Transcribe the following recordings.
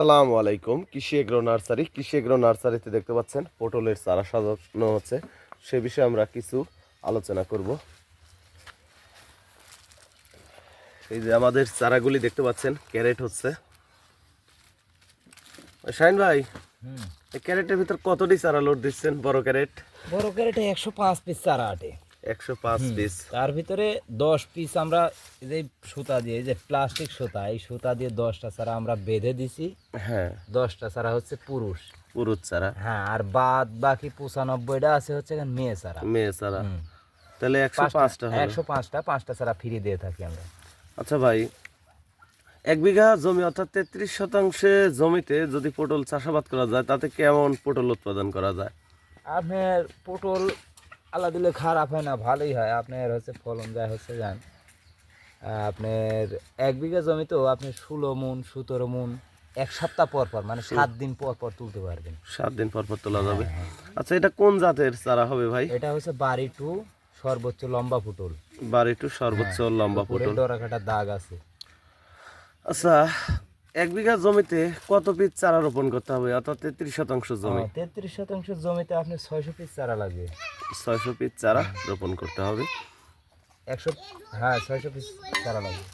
আসসালামু আলাইকুম। কৃষি এগ্রো নার্সারিতে দেখতে পাচ্ছেন পটলের চারা সাজানো হচ্ছে। সে বিষয়ে আমরা কিছু আলোচনা করব। এই যে আমাদের চারাগুলি দেখতে পাচ্ছেন ক্যারেট হচ্ছে। শাহিন ভাই, এই ক্যারেটের ভিতর কতটি চারা লোড দিচ্ছেন? বড় ক্যারেট বড় ক্যারেটে 105 পিস চারা আটে। 105 পিস। তার ভিতরে 10 পিস আমরা এই যে সুতা দিয়ে, এই যে প্লাস্টিক সুতা, এই সুতা দিয়ে 10টা চারা আমরা বেঁধে দিছি। হ্যাঁ, 10টা চারা হচ্ছে পুরুষ চারা। হ্যাঁ, আর বাদ বাকি 95টা আছে হচ্ছে মেয়ে চারা। মেয়ে চারা। তাহলে 105টা হলো। 105টা চারা ফ্রি দিয়ে থাকি আমরা। আচ্ছা ভাই, 1 বিঘা জমি অর্থাৎ 33% জমিতে যদি পটল চাষাবাদ করা যায় তাতে কেমন পটল উৎপাদন করা যায়? আপনার পটল আল্লাহ দিলে খারাপ হয় না, ভালোই হয়। আপনার হচ্ছে ফলন যায় হচ্ছে যান আপনার 1 বিঘা জমিতেও আপনি 16 মণ 17 মণ 1 সপ্তাহ পর পর, মানে 7 দিন পর পর তুলতে পারবেন। 7 দিন পর পর তোলা যাবে। আচ্ছা, এটা কোন জাতের চারা হবে ভাই? এটা হচ্ছে বাড়ি টু সর্বোচ্চ লম্বা পটল। বাড়ি টু সর্বোচ্চ লম্বা পটল। ডরাকাটা দাগ আছে। আচ্ছা, 1 বিঘা জমিতে কত পিস চারা রোপণ করতে হবে? অর্থাৎ 33% জমি। 33% জমিতে আপনি 600 পিস চারা লাগবে। 600 পিস চারা রোপণ করতে হবে। 100, হ্যাঁ 600 পিস চারা লাগবে।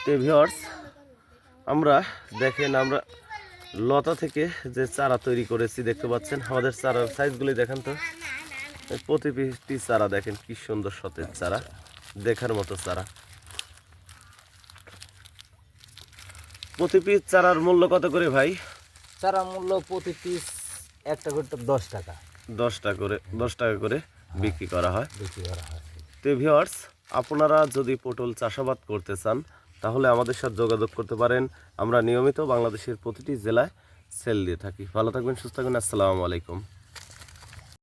তো ভিউয়ার্স, আমরা আমরা লতা থেকে যে চারা তৈরি করেছি দেখতে পাচ্ছেন। আমাদের চারার সাইজগুলি দেখেন তো। প্রতি পিস চারা দেখেন কি সুন্দর সতেজ চারা, দেখার মতো চারা। প্রতি পিস চারার মূল্য কত করে ভাই? চারা মূল্য প্রতি পিস একটা করে 10 টাকা। 10 টাকা করে বিক্রি করা হয়। তো ভিউয়ার্স, আপনারা যদি পটল চাষাবাদ করতে চান তাহলে আমাদের সাথে যোগাযোগ করতে পারেন। আমরা নিয়মিত বাংলাদেশের প্রতিটি জেলায় সেল দিয়ে থাকি। ভালো থাকবেন, সুস্থ থাকবেন। আসসালামু আলাইকুম।